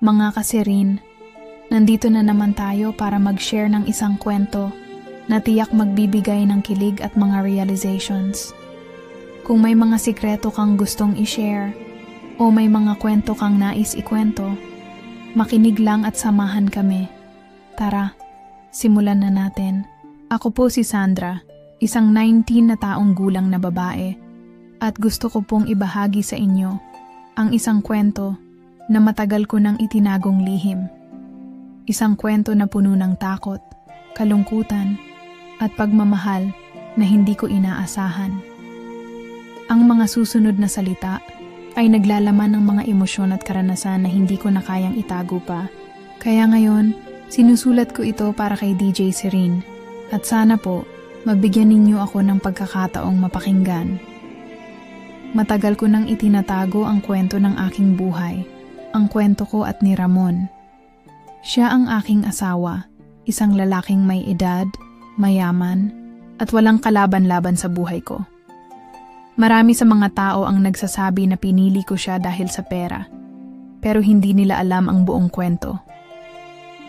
Mga kasirin, nandito na naman tayo para mag-share ng isang kwento na tiyak magbibigay ng kilig at mga realizations. Kung may mga sikreto kang gustong i-share o may mga kwento kang nais ikwento, makinig lang at samahan kami. Tara, simulan na natin. Ako po si Sandra, isang 19 na taong gulang na babae, at gusto ko pong ibahagi sa inyo ang isang kwento na matagal ko nang itinagong lihim. Isang kwento na puno ng takot, kalungkutan, at pagmamahal na hindi ko inaasahan. Ang mga susunod na salita ay naglalaman ng mga emosyon at karanasan na hindi ko na kayang itago pa. Kaya ngayon, sinusulat ko ito para kay DJ Sirin. At sana po, mabigyan ninyo ako ng pagkakataong mapakinggan. Matagal ko nang itinatago ang kwento ng aking buhay, ang kwento ko at ni Ramon. Siya ang aking asawa, isang lalaking may edad, mayaman, at walang kalaban-laban sa buhay ko. Marami sa mga tao ang nagsasabi na pinili ko siya dahil sa pera, pero hindi nila alam ang buong kwento.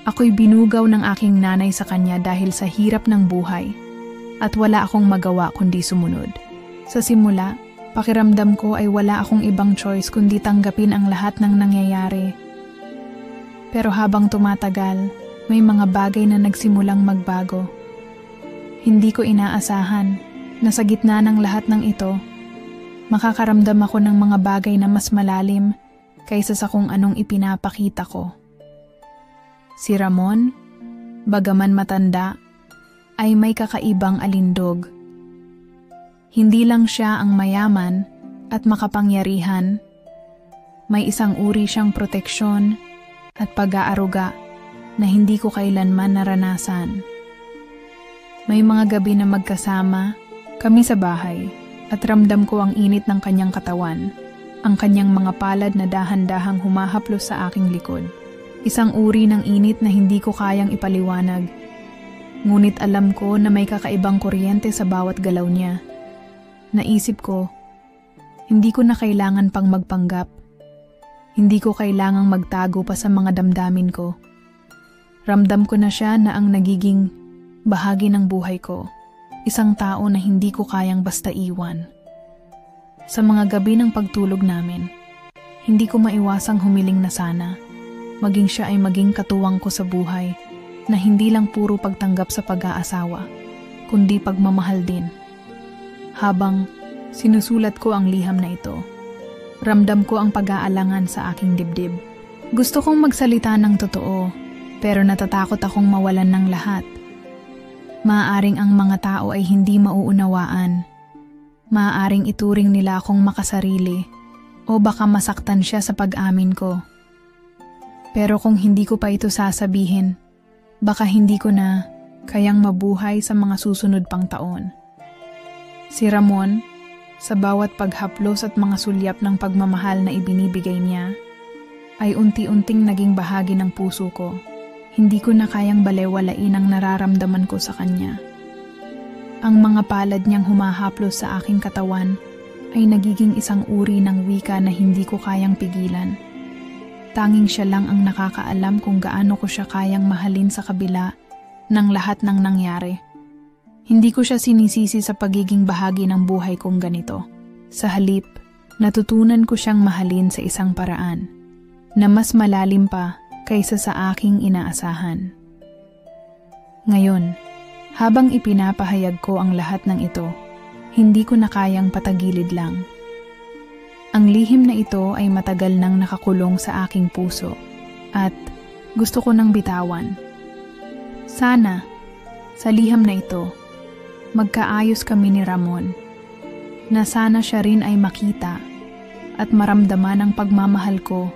Ako'y binugaw ng aking nanay sa kanya dahil sa hirap ng buhay, at wala akong magawa kundi sumunod. Sa simula, pakiramdam ko ay wala akong ibang choice kundi tanggapin ang lahat ng nangyayari. Pero habang tumatagal, may mga bagay na nagsimulang magbago. Hindi ko inaasahan na sa gitna ng lahat ng ito, makakaramdam ako ng mga bagay na mas malalim kaysa sa kung anong ipinapakita ko. Si Ramon, bagaman matanda, ay may kakaibang alindog. Hindi lang siya ang mayaman at makapangyarihan, may isang uri siyang proteksyon at pag-aaruga na hindi ko kailanman naranasan. May mga gabi na magkasama kami sa bahay at ramdam ko ang init ng kanyang katawan, ang kanyang mga palad na dahan-dahang humahaplos sa aking likod. Isang uri ng init na hindi ko kayang ipaliwanag. Ngunit alam ko na may kakaibang kuryente sa bawat galaw niya. Naisip ko, hindi ko na kailangan pang magpanggap. Hindi ko kailangang magtago pa sa mga damdamin ko. Ramdam ko na siya na ang nagiging bahagi ng buhay ko, isang tao na hindi ko kayang basta iwan. Sa mga gabi ng pagtulog namin, hindi ko maiwasang humiling na sana, maging siya ay maging katuwang ko sa buhay, na hindi lang puro pagtanggap sa pag-aasawa, kundi pagmamahal din. Habang sinusulat ko ang liham na ito, ramdam ko ang pag-aalangan sa aking dibdib. Gusto kong magsalita ng totoo, pero natatakot akong mawalan ng lahat. Maaaring ang mga tao ay hindi mauunawaan. Maaaring ituring nila akong makasarili o baka masaktan siya sa pag-amin ko. Pero kung hindi ko pa ito sasabihin, baka hindi ko na kayang mabuhay sa mga susunod pang taon. Si Ramon, sa bawat paghaplos at mga sulyap ng pagmamahal na ibinibigay niya, ay unti-unting naging bahagi ng puso ko. Hindi ko na kayang balewalain ang nararamdaman ko sa kanya. Ang mga palad niyang humahaplos sa aking katawan ay nagiging isang uri ng wika na hindi ko kayang pigilan. Tanging siya lang ang nakakaalam kung gaano ko siya kayang mahalin sa kabila ng lahat ng nangyari. Hindi ko siya sinisisi sa pagiging bahagi ng buhay kong ganito. Sa halip, natutunan ko siyang mahalin sa isang paraan na mas malalim pa kaysa sa aking inaasahan. Ngayon, habang ipinapahayag ko ang lahat ng ito, hindi ko na kayang patagilid lang. Ang lihim na ito ay matagal nang nakakulong sa aking puso at gusto ko nang bitawan. Sana, sa liham na ito, magkaayos kami ni Ramon, na sana siya rin ay makita at maramdaman ang pagmamahal ko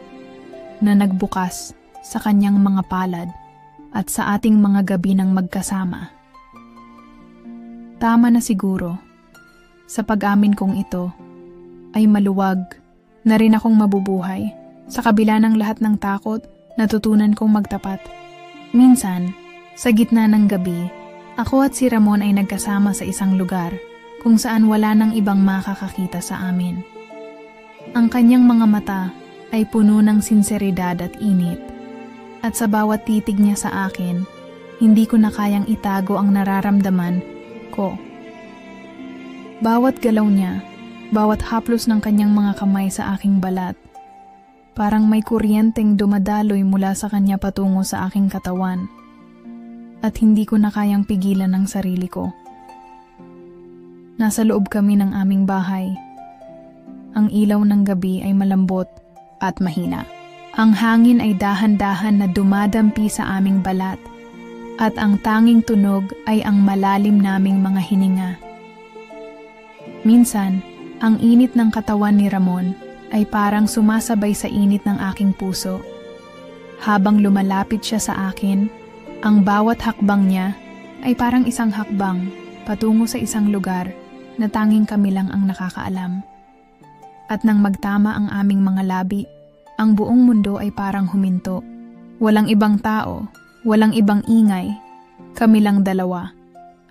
na nagbukas sa kanyang mga palad at sa ating mga gabi ng magkasama. Tama na siguro, sa pag-amin kong ito, ay maluwag na rin akong mabubuhay. Sa kabila ng lahat ng takot, natutunan kong magtapat. Minsan, sa gitna ng gabi, ako at si Ramon ay nagkasama sa isang lugar kung saan wala nang ibang makakakita sa amin. Ang kanyang mga mata ay puno ng sinseridad at init. At sa bawat titig niya sa akin, hindi ko na kayang itago ang nararamdaman ko. Bawat galaw niya, bawat haplos ng kanyang mga kamay sa aking balat, parang may kuryenteng dumadaloy mula sa kanya patungo sa aking katawan. At hindi ko na kayang pigilan ang sarili ko. Nasa loob kami ng aming bahay. Ang ilaw ng gabi ay malambot at mahina. Ang hangin ay dahan-dahan na dumadampi sa aming balat at ang tanging tunog ay ang malalim naming mga hininga. Minsan, ang init ng katawan ni Ramon ay parang sumasabay sa init ng aking puso. Habang lumalapit siya sa akin, ang bawat hakbang niya ay parang isang hakbang patungo sa isang lugar na tanging kami lang ang nakakaalam. At nang magtama ang aming mga labi, ang buong mundo ay parang huminto. Walang ibang tao, walang ibang ingay. Kami lang dalawa.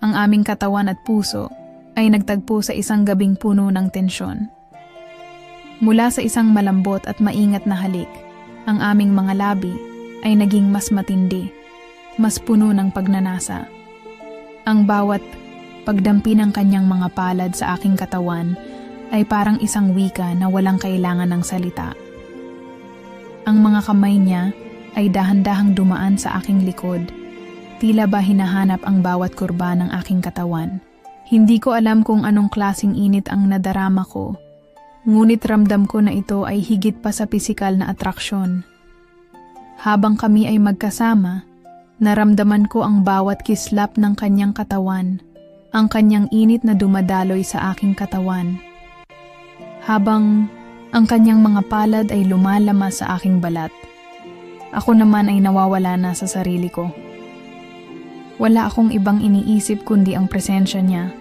Ang aming katawan at puso ay nagtagpo sa isang gabing puno ng tensyon. Mula sa isang malambot at maingat na halik, ang aming mga labi ay naging mas matindi, mas puno ng pagnanasa. Ang bawat pagdampi ng kanyang mga palad sa aking katawan ay parang isang wika na walang kailangan ng salita. Ang mga kamay niya ay dahan-dahang dumaan sa aking likod, tila ba hinahanap ang bawat kurba ng aking katawan. Hindi ko alam kung anong klaseng init ang nadarama ko, ngunit ramdam ko na ito ay higit pa sa pisikal na atraksyon. Habang kami ay magkasama, naramdaman ko ang bawat kislap ng kanyang katawan, ang kanyang init na dumadaloy sa aking katawan. Habang ang kanyang mga palad ay lumalamas sa aking balat, ako naman ay nawawala na sa sarili ko. Wala akong ibang iniisip kundi ang presensya niya,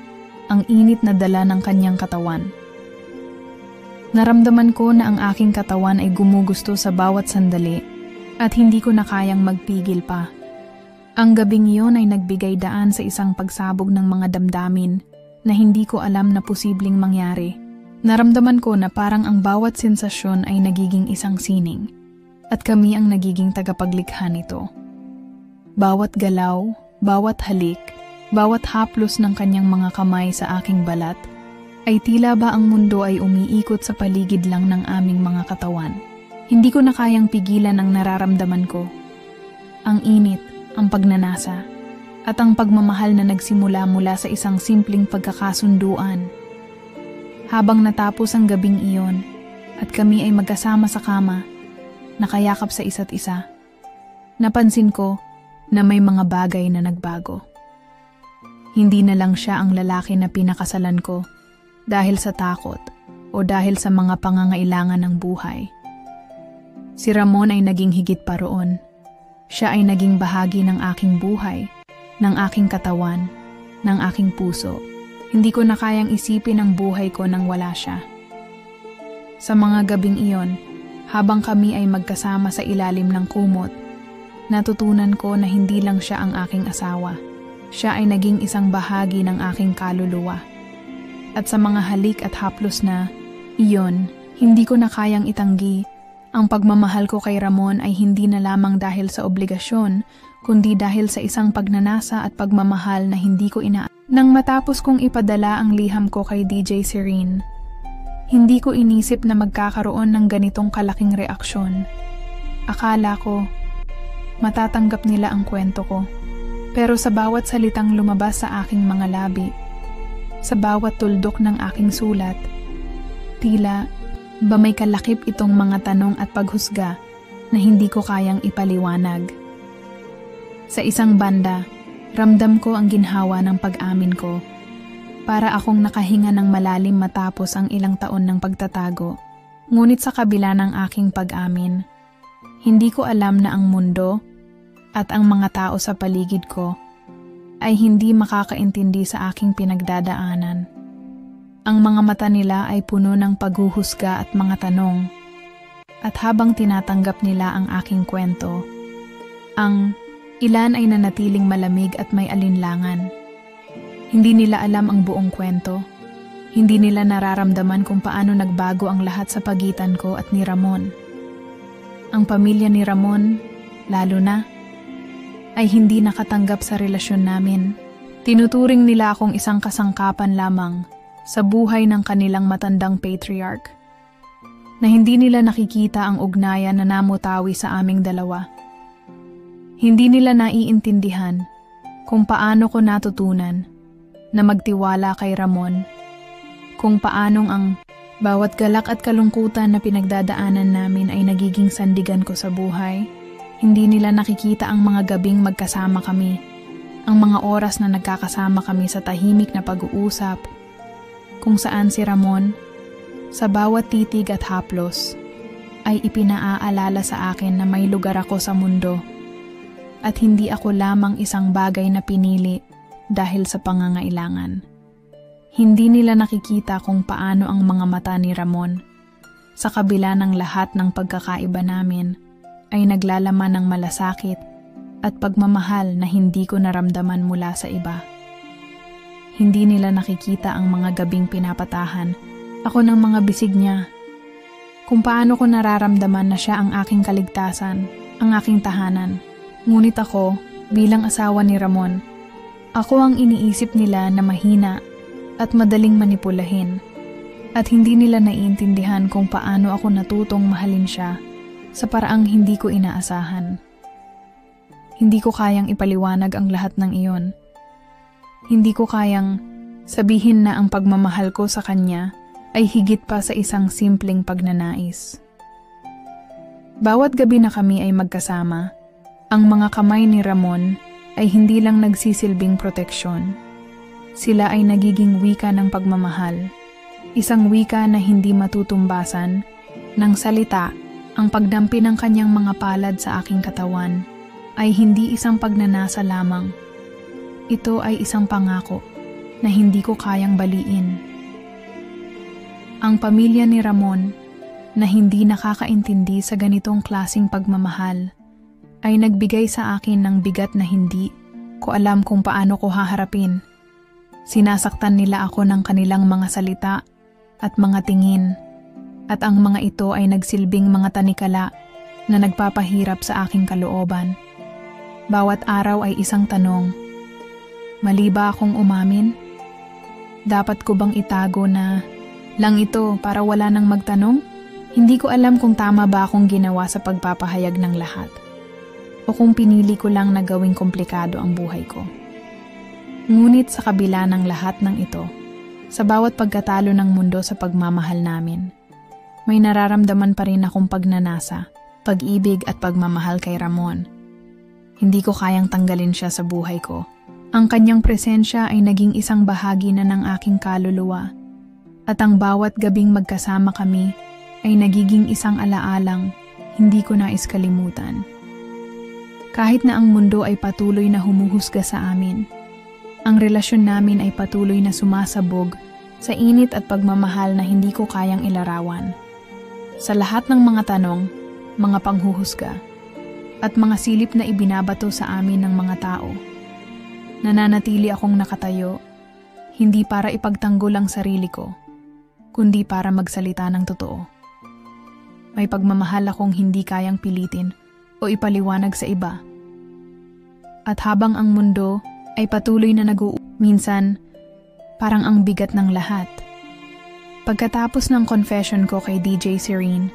ang init na dala ng kanyang katawan. Naramdaman ko na ang aking katawan ay gumugusto sa bawat sandali at hindi ko na kayang magpigil pa. Ang gabing iyon ay nagbigay daan sa isang pagsabog ng mga damdamin na hindi ko alam na posibleng mangyari. Naramdaman ko na parang ang bawat sensasyon ay nagiging isang sining at kami ang nagiging tagapaglikha nito. Bawat galaw, bawat halik, bawat haplos ng kanyang mga kamay sa aking balat ay tila ba ang mundo ay umiikot sa paligid lang ng aming mga katawan. Hindi ko na kayang pigilan ang nararamdaman ko. Ang init, ang pagnanasa, at ang pagmamahal na nagsimula mula sa isang simpleng pagkakasunduan. Habang natapos ang gabing iyon at kami ay magkasama sa kama, nakayakap sa isa't isa, napansin ko na may mga bagay na nagbago. Hindi na lang siya ang lalaki na pinakasalan ko dahil sa takot o dahil sa mga pangangailangan ng buhay. Si Ramon ay naging higit pa roon. Siya ay naging bahagi ng aking buhay, ng aking katawan, ng aking puso. Hindi ko na kayang isipin ang buhay ko nang wala siya. Sa mga gabing iyon, habang kami ay magkasama sa ilalim ng kumot, natutunan ko na hindi lang siya ang aking asawa. Siya ay naging isang bahagi ng aking kaluluwa. At sa mga halik at haplos na iyon, hindi ko na kayang itanggi. Ang pagmamahal ko kay Ramon ay hindi na lamang dahil sa obligasyon, kundi dahil sa isang pagnanasa at pagmamahal na hindi ko Nang matapos kong ipadala ang liham ko kay DJ Serene, hindi ko inisip na magkakaroon ng ganitong kalaking reaksyon. Akala ko, matatanggap nila ang kwento ko. Pero sa bawat salitang lumabas sa aking mga labi, sa bawat tuldok ng aking sulat, tila ba may kalakip itong mga tanong at paghusga na hindi ko kayang ipaliwanag. Sa isang banda, ramdam ko ang ginhawa ng pag-amin ko. Para akong nakahinga ng malalim matapos ang ilang taon ng pagtatago. Ngunit sa kabila ng aking pag-amin, hindi ko alam na ang mundo at ang mga tao sa paligid ko ay hindi makakaintindi sa aking pinagdadaanan. Ang mga mata nila ay puno ng paghuhusga at mga tanong. At habang tinatanggap nila ang aking kwento, ang ilan ay nanatiling malamig at may alinlangan. Hindi nila alam ang buong kwento. Hindi nila nararamdaman kung paano nagbago ang lahat sa pagitan ko at ni Ramon. Ang pamilya ni Ramon lalo na, ay hindi nakatanggap sa relasyon namin. Tinuturing nila akong isang kasangkapan lamang sa buhay ng kanilang matandang patriarch, na hindi nila nakikita ang ugnayan na namutawi sa aming dalawa. Hindi nila naiintindihan kung paano ko natutunan na magtiwala kay Ramon, kung paanong ang bawat galak at kalungkutan na pinagdadaanan namin ay nagiging sandigan ko sa buhay. Hindi nila nakikita ang mga gabing magkasama kami, ang mga oras na nagkakasama kami sa tahimik na pag-uusap, kung saan si Ramon, sa bawat titig at haplos, ay ipinaaalala sa akin na may lugar ako sa mundo at hindi ako lamang isang bagay na pinili dahil sa pangangailangan. Hindi nila nakikita kung paano ang mga mata ni Ramon, sa kabila ng lahat ng pagkakaiba namin, ay naglalaman ng malasakit at pagmamahal na hindi ko naramdaman mula sa iba. Hindi nila nakikita ang mga gabing pinapatahan ako ng mga bisig niya, kung paano ko nararamdaman na siya ang aking kaligtasan, ang aking tahanan. Ngunit ako, bilang asawa ni Ramon, ako ang iniisip nila na mahina at madaling manipulahin, at hindi nila naiintindihan kung paano ako natutong mahalin siya sa paraang hindi ko inaasahan. Hindi ko kayang ipaliwanag ang lahat ng iyon. Hindi ko kayang sabihin na ang pagmamahal ko sa kanya ay higit pa sa isang simpleng pagnanais. Bawat gabi na kami ay magkasama, ang mga kamay ni Ramon ay hindi lang nagsisilbing proteksyon. Sila ay nagiging wika ng pagmamahal, isang wika na hindi matutumbasan ng salita. Ang pagdampi ng kanyang mga palad sa aking katawan ay hindi isang pagnanasa lamang. Ito ay isang pangako na hindi ko kayang baliin. Ang pamilya ni Ramon, na hindi nakakaintindi sa ganitong klasing pagmamahal, ay nagbigay sa akin ng bigat na hindi ko alam kung paano ko haharapin. Sinasaktan nila ako ng kanilang mga salita at mga tingin, at ang mga ito ay nagsilbing mga tanikala na nagpapahirap sa aking kalooban. Bawat araw ay isang tanong. Mali ba akong umamin? Dapat ko bang itago na lang ito para wala nang magtanong? Hindi ko alam kung tama ba akong ginawa sa pagpapahayag ng lahat, o kung pinili ko lang na gawing komplikado ang buhay ko. Ngunit sa kabila ng lahat ng ito, sa bawat pagkatalo ng mundo sa pagmamahal namin, may nararamdaman pa rin akong pagnanasa, pag-ibig at pagmamahal kay Ramon. Hindi ko kayang tanggalin siya sa buhay ko. Ang kanyang presensya ay naging isang bahagi na ng aking kaluluwa, at ang bawat gabing magkasama kami ay nagiging isang alaalang hindi ko nais kalimutan. Kahit na ang mundo ay patuloy na humuhusga sa amin, ang relasyon namin ay patuloy na sumasabog sa init at pagmamahal na hindi ko kayang ilarawan. Sa lahat ng mga tanong, mga panghuhusga, at mga silip na ibinabato sa amin ng mga tao, nananatili akong nakatayo, hindi para ipagtanggol ang sarili ko, kundi para magsalita ng totoo. May pagmamahal akong hindi kayang pilitin o ipaliwanag sa iba. At habang ang mundo ay patuloy na minsan, parang ang bigat ng lahat. Pagkatapos ng confession ko kay DJ Serene,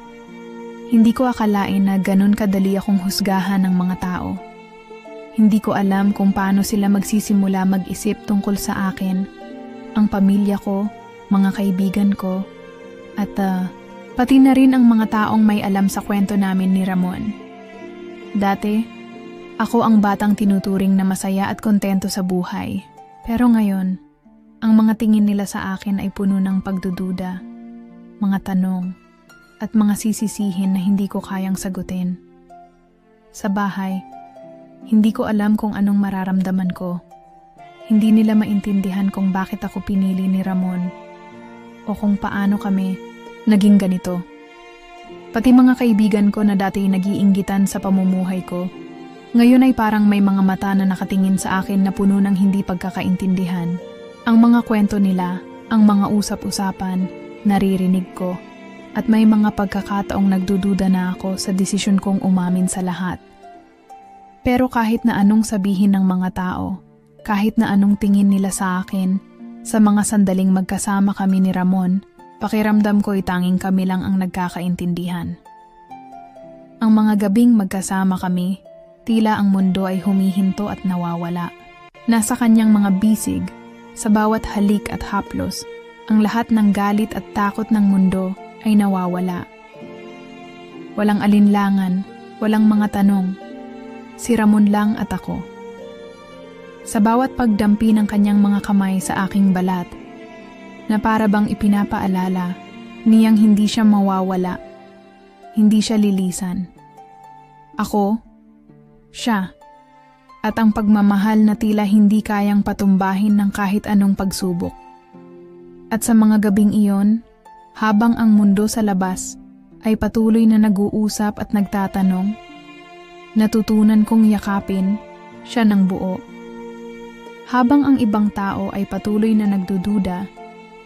hindi ko akalain na ganun kadali akong husgahan ng mga tao. Hindi ko alam kung paano sila magsisimula mag-isip tungkol sa akin, ang pamilya ko, mga kaibigan ko, at pati na rin ang mga taong may alam sa kwento namin ni Ramon. Dati, ako ang batang tinuturing na masaya at kontento sa buhay. Pero ngayon, ang mga tingin nila sa akin ay puno ng pagdududa, mga tanong, at mga sisisihin na hindi ko kayang sagutin. Sa bahay, hindi ko alam kung anong mararamdaman ko. Hindi nila maintindihan kung bakit ako pinili ni Ramon o kung paano kami naging ganito. Pati mga kaibigan ko na dati nag-iinggitan sa pamumuhay ko, ngayon ay parang may mga mata na nakatingin sa akin na puno ng hindi pagkakaintindihan. Ang mga kwento nila, ang mga usap-usapan, naririnig ko, at may mga pagkakataong nagdududa na ako sa desisyon kong umamin sa lahat. Pero kahit na anong sabihin ng mga tao, kahit na anong tingin nila sa akin, sa mga sandaling magkasama kami ni Ramon, pakiramdam ko'y tanging kami lang ang nagkakaintindihan. Ang mga gabing magkasama kami, tila ang mundo ay humihinto at nawawala. Nasa kanyang mga bisig, sa bawat halik at haplos, ang lahat ng galit at takot ng mundo ay nawawala. Walang alinlangan, walang mga tanong. Si Ramon lang at ako. Sa bawat pagdampi ng kanyang mga kamay sa aking balat, na para bang ipinapaalala, niyang hindi siya mawawala, hindi siya lilisan. Ako, siya, at ang pagmamahal na tila hindi kayang patumbahin ng kahit anong pagsubok. At sa mga gabing iyon, habang ang mundo sa labas ay patuloy na nag-uusap at nagtatanong, natutunan kong yakapin siya ng buo. Habang ang ibang tao ay patuloy na nagdududa,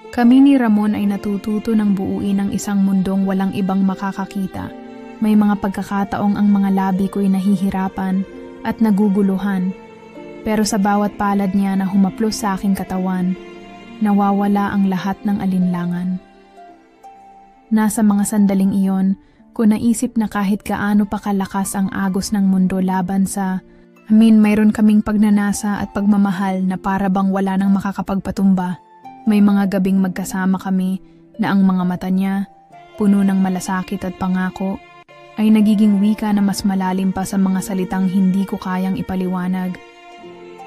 kami ni Ramon ay natututo ng buuin ang isang mundong walang ibang makakakita. May mga pagkakataong ang mga labi ko'y nahihirapan at naguguluhan, pero sa bawat palad niya na humaplos sa aking katawan, nawawala ang lahat ng alinlangan. Nasa mga sandaling iyon, ko naisip na kahit gaano pa kalakas ang agos ng mundo laban sa mayroon kaming pagnanasa at pagmamahal na para bang wala nang makakapagpatumba. May mga gabing magkasama kami na ang mga mata niya, puno ng malasakit at pangako, ay nagiging wika na mas malalim pa sa mga salitang hindi ko kayang ipaliwanag.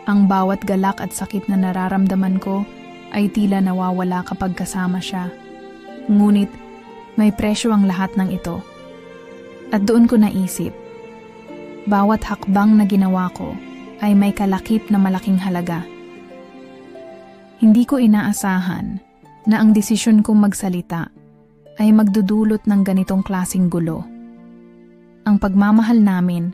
Ang bawat galak at sakit na nararamdaman ko ay tila nawawala kapag kasama siya. Ngunit may presyo ang lahat ng ito. At doon ko naisip, bawat hakbang na ginawa ko ay may kalakip na malaking halaga. Hindi ko inaasahan na ang desisyon kong magsalita ay magdudulot ng ganitong klaseng gulo. Ang pagmamahal namin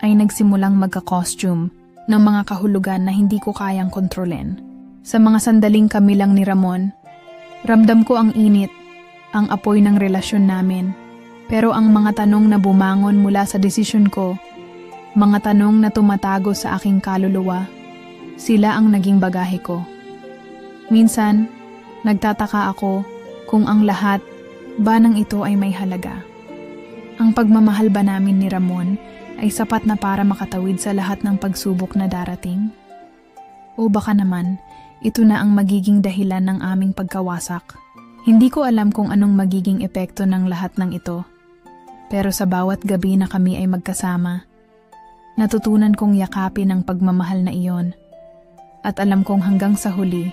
ay nagsimulang magka-costume ng mga kahulugan na hindi ko kayang kontrolin. Sa mga sandaling kami lang ni Ramon, ramdam ko ang init, ang apoy ng relasyon namin. Pero ang mga tanong na bumangon mula sa desisyon ko, mga tanong na tumatago sa aking kaluluwa, sila ang naging bagahe ko. Minsan, nagtataka ako kung ang lahat ba ng ito ay may halaga. Ang pagmamahal ba namin ni Ramon ay sapat na para makatawid sa lahat ng pagsubok na darating? O baka naman, ito na ang magiging dahilan ng aming pagkawasak. Hindi ko alam kung anong magiging epekto ng lahat ng ito. Pero sa bawat gabi na kami ay magkasama, natutunan kong yakapin ang pagmamahal na iyon. At alam kong hanggang sa huli,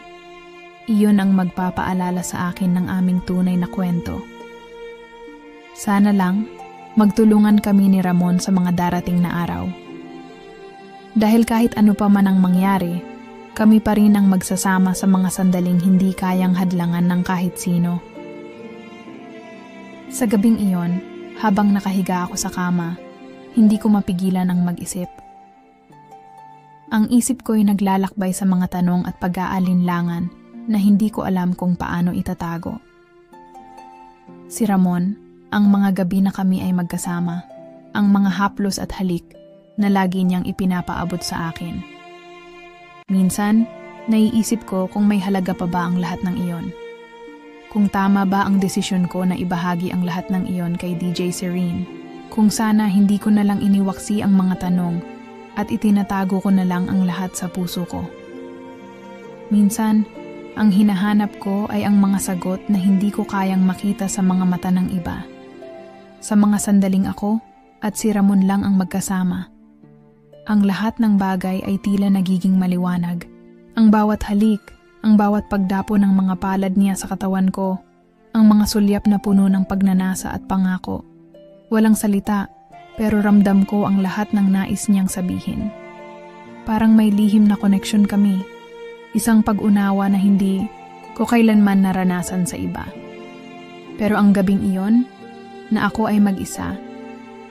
iyon ang magpapaalala sa akin ng aming tunay na kwento. Sana lang, magtulungan kami ni Ramon sa mga darating na araw. Dahil kahit ano pa man ang mangyari, kami pa rin ang magsasama sa mga sandaling hindi kayang hadlangan ng kahit sino. Sa gabing iyon, habang nakahiga ako sa kama, hindi ko mapigilan ang mag-isip. Ang isip ko'y naglalakbay sa mga tanong at pag-aalinlangan na hindi ko alam kung paano itatago. Si Ramon, ang mga gabi na kami ay magkasama, ang mga haplos at halik na lagi niyang ipinapaabot sa akin. Minsan, naiisip ko kung may halaga pa ba ang lahat ng iyon. Kung tama ba ang desisyon ko na ibahagi ang lahat ng iyon kay DJ Serene. Kung sana hindi ko na lang iniwaksi ang mga tanong at itinatago ko na lang ang lahat sa puso ko. Minsan, ang hinahanap ko ay ang mga sagot na hindi ko kayang makita sa mga mata ng iba. Sa mga sandaling ako at si Ramon lang ang magkasama. Ang lahat ng bagay ay tila nagiging maliwanag. Ang bawat halik, ang bawat pagdapo ng mga palad niya sa katawan ko, ang mga sulyap na puno ng pagnanasa at pangako. Walang salita, pero ramdam ko ang lahat ng nais niyang sabihin. Parang may lihim na koneksyon kami, isang pag-unawa na hindi ko kailanman naranasan sa iba. Pero ang gabing iyon, na ako ay mag-isa,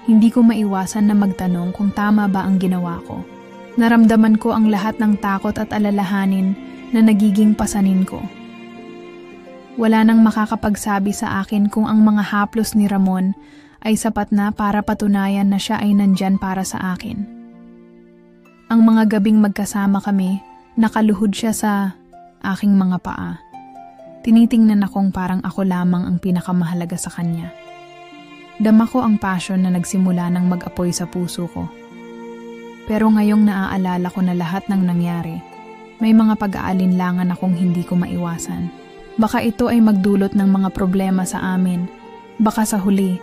hindi ko maiwasan na magtanong kung tama ba ang ginawa ko. Naramdaman ko ang lahat ng takot at alalahanin na nagiging pasanin ko. Wala nang makakapagsabi sa akin kung ang mga haplos ni Ramon ay sapat na para patunayan na siya ay nandyan para sa akin. Ang mga gabing magkasama kami, nakaluhod siya sa aking mga paa. Tinitingnan akong parang ako lamang ang pinakamahalaga sa kanya. Dama ko ang passion na nagsimula ng mag-apoy sa puso ko. Pero ngayong naaalala ko na lahat ng nangyari, may mga pag-aalinlangan akong hindi ko maiwasan. Baka ito ay magdulot ng mga problema sa amin. Baka sa huli,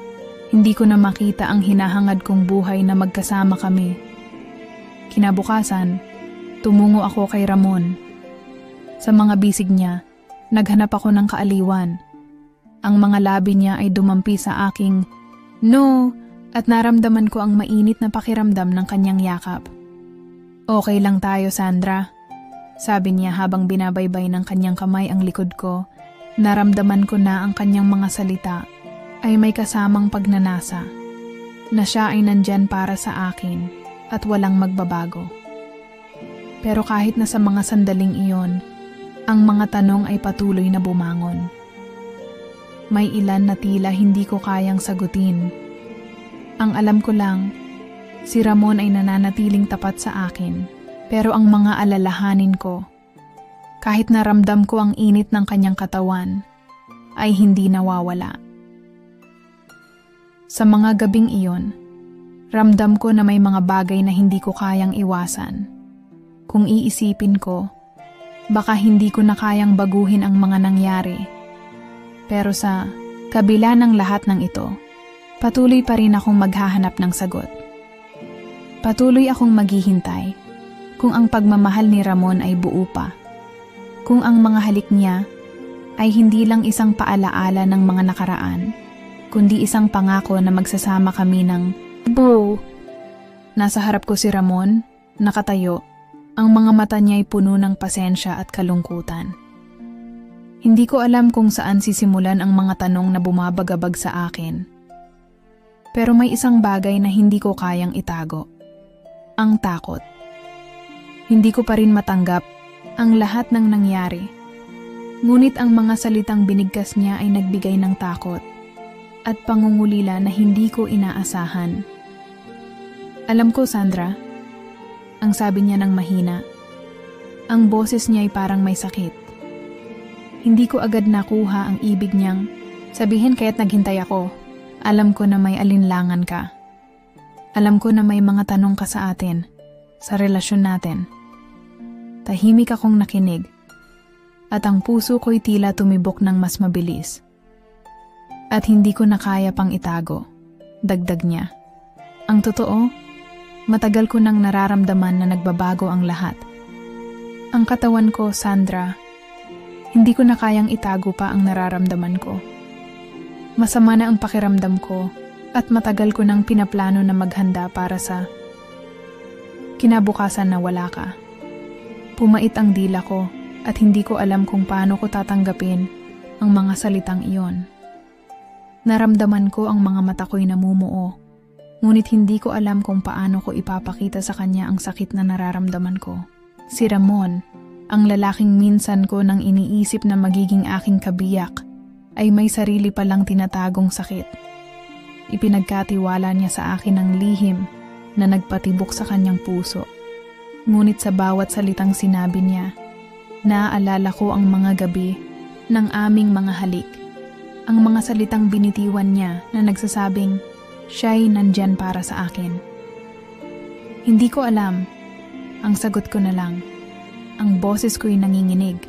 hindi ko na makita ang hinahangad kong buhay na magkasama kami. Kinabukasan, tumungo ako kay Ramon. Sa mga bisig niya, naghanap ako ng kaaliwan. Ang mga labi niya ay dumampi sa aking "No!" at naramdaman ko ang mainit na pakiramdam ng kanyang yakap. "Okay lang tayo, Sandra," sabi niya habang binabaybay ng kanyang kamay ang likod ko. Naramdaman ko na ang kanyang mga salita ay may kasamang pagnanasa, na siya ay nandyan para sa akin at walang magbabago. Pero kahit na sa mga sandaling iyon, ang mga tanong ay patuloy na bumangon. May ilan na tila hindi ko kayang sagutin. Ang alam ko lang, si Ramon ay nananatiling tapat sa akin. Pero ang mga alalahanin ko, kahit naramdam ko ang init ng kanyang katawan, ay hindi nawawala. Sa mga gabing iyon, ramdam ko na may mga bagay na hindi ko kayang iwasan. Kung iisipin ko, baka hindi ko na kayang baguhin ang mga nangyari. Pero sa kabila ng lahat ng ito, patuloy pa rin akong maghahanap ng sagot. Patuloy akong maghihintay kung ang pagmamahal ni Ramon ay buo pa. Kung ang mga halik niya ay hindi lang isang paalaala ng mga nakaraan, kundi isang pangako na magsasama kami ng buo. Nasa harap ko si Ramon, nakatayo. Ang mga mata niya ay puno ng pasensya at kalungkutan. Hindi ko alam kung saan sisimulan ang mga tanong na bumabagabag sa akin. Pero may isang bagay na hindi ko kayang itago. Ang takot. Hindi ko pa rin matanggap ang lahat ng nangyari. Ngunit ang mga salitang binigkas niya ay nagbigay ng takot at pangungulila na hindi ko inaasahan. "Alam ko, Sandra," ang sabi niya ng mahina. Ang boses niya ay parang may sakit. Hindi ko agad nakuha ang ibig niyang sabihin kaya't naghintay ako. "Alam ko na may alinlangan ka. Alam ko na may mga tanong ka sa atin, sa relasyon natin." Tahimik akong nakinig, at ang puso ko'y tila tumibok ng mas mabilis. "At hindi ko na kaya pang itago," dagdag niya. Ang totoo, matagal ko nang nararamdaman na nagbabago ang lahat. Ang katawan ko, Sandra, hindi ko na kayang itago pa ang nararamdaman ko. Masama na ang pakiramdam ko at matagal ko nang pinaplano na maghanda para sa kinabukasan na wala ka. Pumait ang dila ko at hindi ko alam kung paano ko tatanggapin ang mga salitang iyon. Naramdaman ko ang mga mata ko'y namumuo, ngunit hindi ko alam kung paano ko ipapakita sa kanya ang sakit na nararamdaman ko. Si Ramon, ang lalaking minsan ko nang iniisip na magiging aking kabiyak, ay may sarili palang tinatagong sakit. Ipinagkatiwala niya sa akin ang lihim na nagpatibok sa kanyang puso. Ngunit sa bawat salitang sinabi niya, naaalala ko ang mga gabi ng aming mga halik. Ang mga salitang binitiwan niya na nagsasabing, siya'y nandyan para sa akin. Hindi ko alam. Ang sagot ko na lang. Ang boses ko'y nanginginig.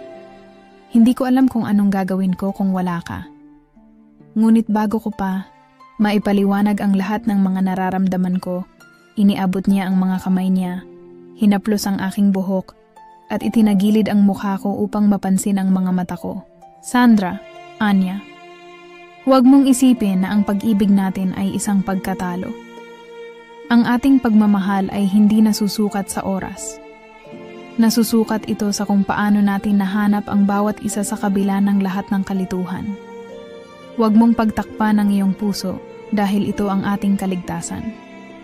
Hindi ko alam kung anong gagawin ko kung wala ka. Ngunit bago ko pa maipaliwanag ang lahat ng mga nararamdaman ko, iniabot niya ang mga kamay niya, hinaplos ang aking buhok, at itinagilid ang mukha ko upang mapansin ang mga mata ko. Sandra, Anya, huwag mong isipin na ang pag-ibig natin ay isang pagkatalo. Ang ating pagmamahal ay hindi nasusukat sa oras. Nasusukat ito sa kung paano natin nahanap ang bawat isa sa kabila ng lahat ng kalituhan. Huwag mong pagtakpan ang iyong puso dahil ito ang ating kaligtasan.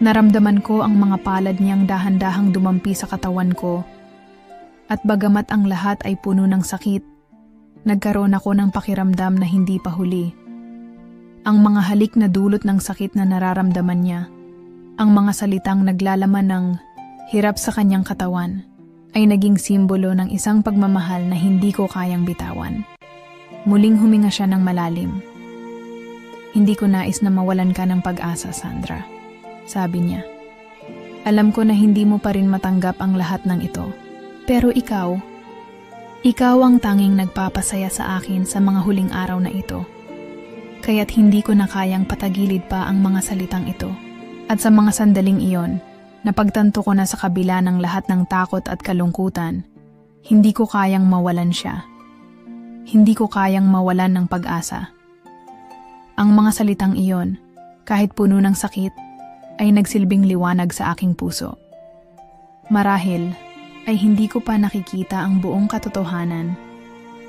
Naramdaman ko ang mga palad niyang dahan-dahang dumampi sa katawan ko. At bagamat ang lahat ay puno ng sakit, nagkaroon ako ng pakiramdam na hindi pa huli. Ang mga halik na dulot ng sakit na nararamdaman niya, ang mga salitang naglalaman ng hirap sa kanyang katawan, ay naging simbolo ng isang pagmamahal na hindi ko kayang bitawan. Muling huminga siya ng malalim. Hindi ko nais na mawalan ka ng pag-asa, Sandra, sabi niya. Alam ko na hindi mo pa rin matanggap ang lahat ng ito. Pero ikaw ang tanging nagpapasaya sa akin sa mga huling araw na ito. Kaya't hindi ko na kayang patagilid pa ang mga salitang ito. At sa mga sandaling iyon, napagtanto ko na sa kabila ng lahat ng takot at kalungkutan, hindi ko kayang mawalan siya. Hindi ko kayang mawalan ng pag-asa. Ang mga salitang iyon, kahit puno ng sakit, ay nagsilbing liwanag sa aking puso. Marahil ay hindi ko pa nakikita ang buong katotohanan,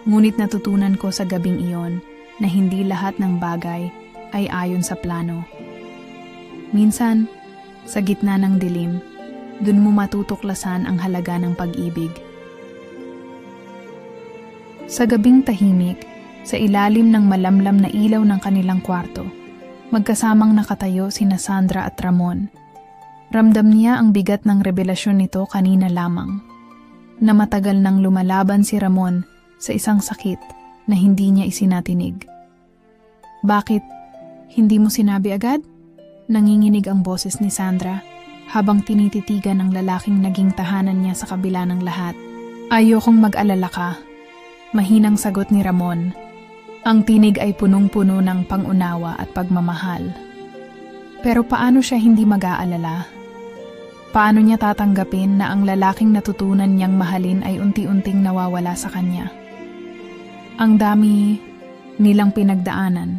ngunit natutunan ko sa gabing iyon na hindi lahat ng bagay ay ayon sa plano. Minsan, sa gitna ng dilim, dun mo matutuklasan ang halaga ng pag-ibig. Sa gabing tahimik, sa ilalim ng malamlam na ilaw ng kanilang kwarto, magkasamang nakatayo sina Sandra at Ramon. Ramdam niya ang bigat ng revelasyon nito kanina lamang, na matagal nang lumalaban si Ramon sa isang sakit na hindi niya isinatinig. Bakit? Hindi mo sinabi agad? Nanginginig ang boses ni Sandra habang tinititigan ng lalaking naging tahanan niya sa kabila ng lahat. Ayokong mag-alala ka. Mahinang sagot ni Ramon. Ang tinig ay punong-puno ng pangunawa at pagmamahal. Pero paano siya hindi mag-aalala? Paano niya tatanggapin na ang lalaking natutunan niyang mahalin ay unti-unting nawawala sa kanya? Ang dami nilang pinagdaanan,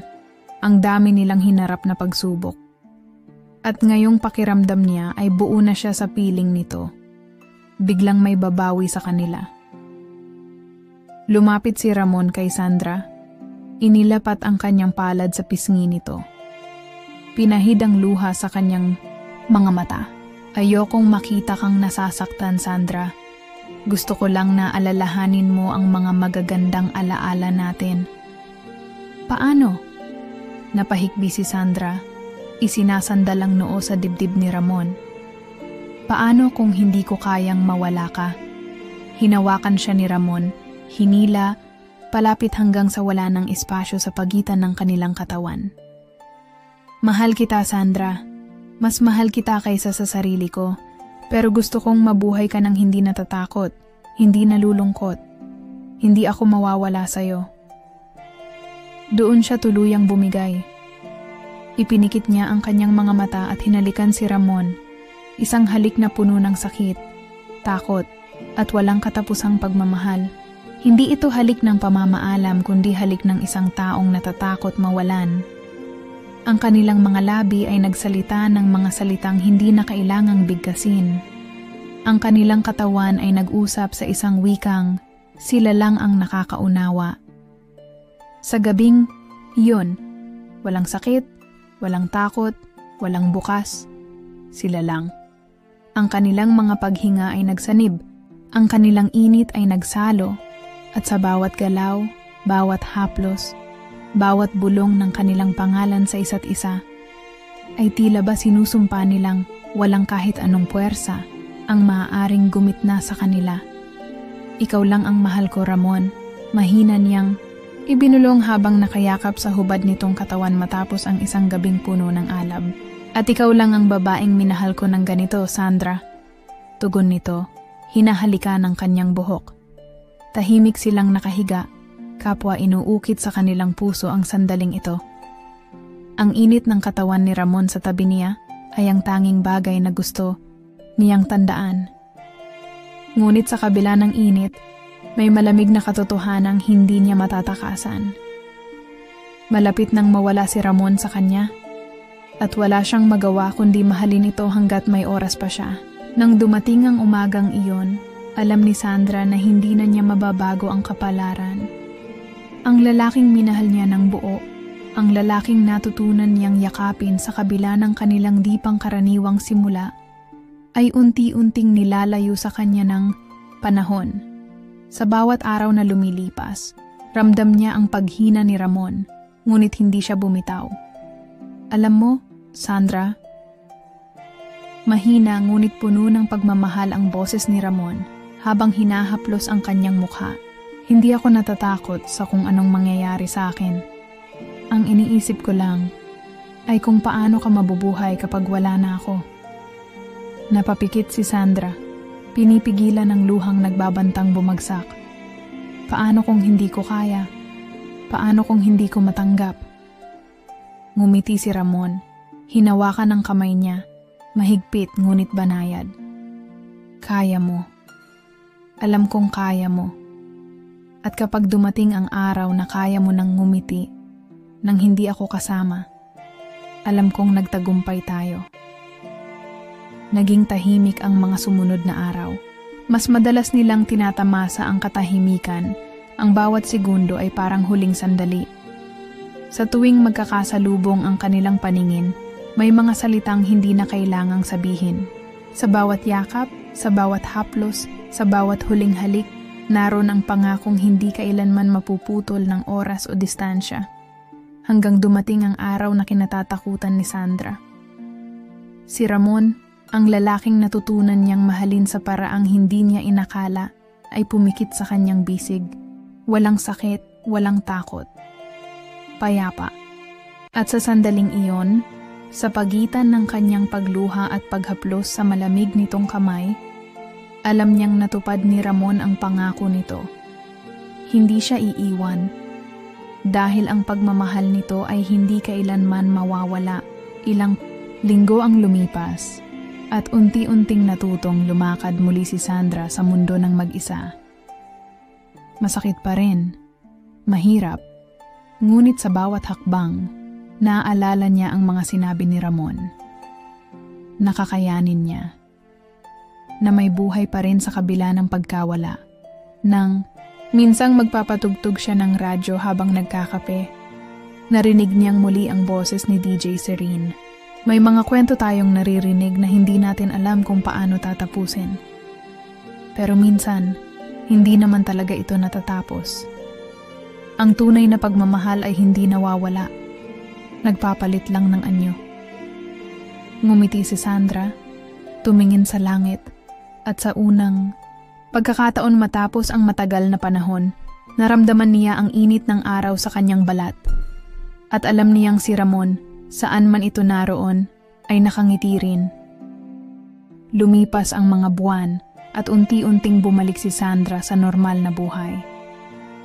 ang dami nilang hinarap na pagsubok. At ngayong pakiramdam niya ay buo na siya sa piling nito. Biglang may babawi sa kanila. Lumapit si Ramon kay Sandra. Inilapat ang kanyang palad sa pisngi nito. Pinahid ang luha sa kanyang mga mata. Ayokong makita kang nasasaktan, Sandra. Gusto ko lang na alalahanin mo ang mga magagandang alaala natin. Paano? Napahikbi si Sandra. Isinasandal ang noo sa dibdib ni Ramon. Paano kung hindi ko kayang mawala ka? Hinawakan siya ni Ramon, hinila, palapit hanggang sa wala ng espasyo sa pagitan ng kanilang katawan. Mahal kita, Sandra. Mas mahal kita kaysa sa sarili ko, pero gusto kong mabuhay ka ng hindi natatakot, hindi nalulungkot. Hindi ako mawawala sa'yo. Doon siya tuluyang bumigay. Ipinikit niya ang kanyang mga mata at hinalikan si Ramon, isang halik na puno ng sakit, takot, at walang katapusang pagmamahal. Hindi ito halik ng pamamaalam kundi halik ng isang taong natatakot mawalan. Ang kanilang mga labi ay nagsalita ng mga salitang hindi na kailangang bigkasin. Ang kanilang katawan ay nag-usap sa isang wikang sila lang ang nakakaunawa. Sa gabing iyon, walang sakit, walang takot, walang bukas, sila lang. Ang kanilang mga paghinga ay nagsanib, ang kanilang init ay nagsalo, at sa bawat galaw, bawat haplos, bawat bulong ng kanilang pangalan sa isa't isa, ay tila ba sinusumpa nilang walang kahit anong puwersa ang maaaring gumitna sa kanila. Ikaw lang ang mahal ko, Ramon, mahina niyang ibinulong habang nakayakap sa hubad nitong katawan matapos ang isang gabing puno ng alab. At ikaw lang ang babaeng minahal ko ng ganito, Sandra. Tugon nito, hinahalikan ng kanyang buhok. Tahimik silang nakahiga, kapwa inuukit sa kanilang puso ang sandaling ito. Ang init ng katawan ni Ramon sa tabi niya ay ang tanging bagay na gusto niyang tandaan. Ngunit sa kabila ng init, may malamig na katotohanang hindi niya matatakasan. Malapit nang mawala si Ramon sa kanya, at wala siyang magawa kundi mahalin ito hanggat may oras pa siya. Nang dumating ang umagang iyon, alam ni Sandra na hindi na niya mababago ang kapalaran. Ang lalaking minahal niya ng buo, ang lalaking natutunan niyang yakapin sa kabila ng kanilang di pangkaraniwang simula, ay unti-unting nilalayo sa kanya ng panahon. Sa bawat araw na lumilipas, ramdam niya ang paghina ni Ramon, ngunit hindi siya bumitaw. Alam mo, Sandra, Mahina ngunit puno ng pagmamahal ang boses ni Ramon habang hinahaplos ang kanyang mukha. Hindi ako natatakot sa kung anong mangyayari sa akin. Ang iniisip ko lang ay kung paano ka mabubuhay kapag wala na ako. Napapikit si Sandra, pinipigilan ng luhang nagbabantang bumagsak. Paano kung hindi ko kaya? Paano kung hindi ko matanggap? Ngumiti si Ramon, hinawakan ang kamay niya, mahigpit ngunit banayad. Kaya mo. Alam kong kaya mo. At kapag dumating ang araw na kaya mo nang ngumiti, nang hindi ako kasama, alam kong nagtagumpay tayo. Naging tahimik ang mga sumunod na araw. Mas madalas nilang tinatamasa ang katahimikan, ang bawat segundo ay parang huling sandali. Sa tuwing magkakasalubong ang kanilang paningin, may mga salitang hindi na kailangang sabihin. Sa bawat yakap, sa bawat haplos, sa bawat huling halik, naroon ang pangakong hindi kailanman mapuputol ng oras o distansya. Hanggang dumating ang araw na kinatatakutan ni Sandra. Si Ramon, ang lalaking natutunan niyang mahalin sa paraang hindi niya inakala, ay pumikit sa kanyang bisig. Walang sakit, walang takot. Payapa. At sa sandaling iyon, sa pagitan ng kanyang pagluha at paghaplos sa malamig nitong kamay, alam niyang natupad ni Ramon ang pangako nito. Hindi siya iiwan. Dahil ang pagmamahal nito ay hindi kailanman mawawala. Ilang linggo ang lumipas at unti-unting natutong lumakad muli si Sandra sa mundo ng mag-isa. Masakit pa rin. Mahirap. Ngunit sa bawat hakbang, naaalala niya ang mga sinabi ni Ramon. Nakakayanin niya. Na may buhay pa rin sa kabila ng pagkawala. Nang minsang magpapatugtog siya ng radyo habang nagkakape, narinig niyang muli ang boses ni DJ Serene. May mga kwento tayong naririnig na hindi natin alam kung paano tatapusin. Pero minsan, hindi naman talaga ito natatapos. Ang tunay na pagmamahal ay hindi nawawala. Nagpapalit lang ng anyo. Ngumiti si Sandra, tumingin sa langit, at sa unang pagkakataon matapos ang matagal na panahon, naramdaman niya ang init ng araw sa kanyang balat. At alam niyang si Ramon, saan man ito naroon, ay nakangiti rin. Lumipas ang mga buwan at unti-unting bumalik si Sandra sa normal na buhay.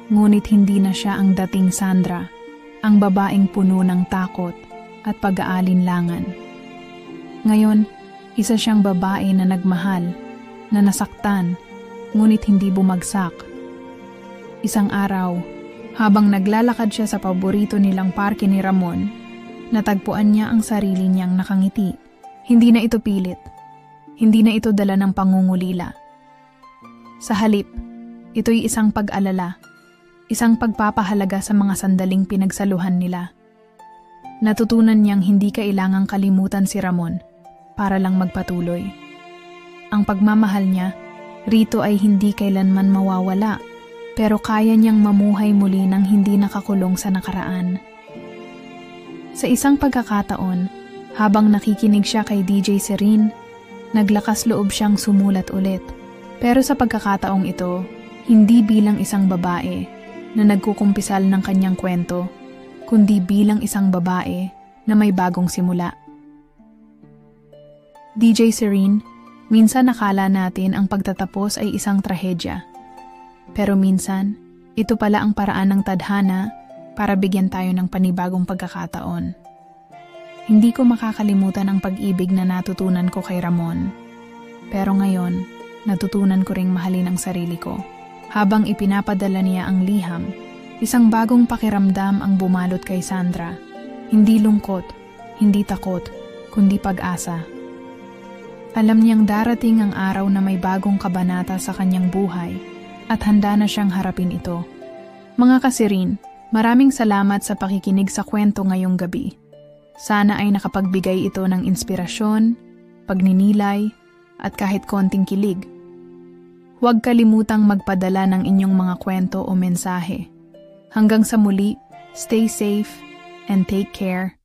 Ngunit hindi na siya ang dating Sandra, ang babaeng puno ng takot at pag-aalinlangan. Ngayon, isa siyang babae na nagmahal, na nasaktan, ngunit hindi bumagsak. Isang araw, habang naglalakad siya sa paborito nilang parke ni Ramon, natagpuan niya ang sarili niyang nakangiti. Hindi na ito pilit. Hindi na ito dala ng pangungulila. Sa halip, ito'y isang pag-alala, isang pagpapahalaga sa mga sandaling pinagsaluhan nila. Natutunan niyang hindi kailangang kalimutan si Ramon para lang magpatuloy. Ang pagmamahal niya, rito ay hindi kailanman mawawala, pero kaya niyang mamuhay muli nang hindi nakakulong sa nakaraan. Sa isang pagkakataon, habang nakikinig siya kay DJ Serene, naglakas loob siyang sumulat ulit. Pero sa pagkakataong ito, hindi bilang isang babae na nagkukumpisal ng kanyang kwento, kundi bilang isang babae na may bagong simula. DJ Serene, minsan nakala natin ang pagtatapos ay isang trahedya. Pero minsan, ito pala ang paraan ng tadhana para bigyan tayo ng panibagong pagkakataon. Hindi ko makakalimutan ang pag-ibig na natutunan ko kay Ramon. Pero ngayon, natutunan ko ring mahalin ang sarili ko. Habang ipinapadala niya ang liham, isang bagong pakiramdam ang bumalot kay Sandra. Hindi lungkot, hindi takot, kundi pag-asa. Alam niyang darating ang araw na may bagong kabanata sa kanyang buhay at handa na siyang harapin ito. Mga kasirin, maraming salamat sa pakikinig sa kwento ngayong gabi. Sana ay nakapagbigay ito ng inspirasyon, pagninilay, at kahit konting kilig. Huwag kalimutang magpadala ng inyong mga kwento o mensahe. Hanggang sa muli, stay safe and take care.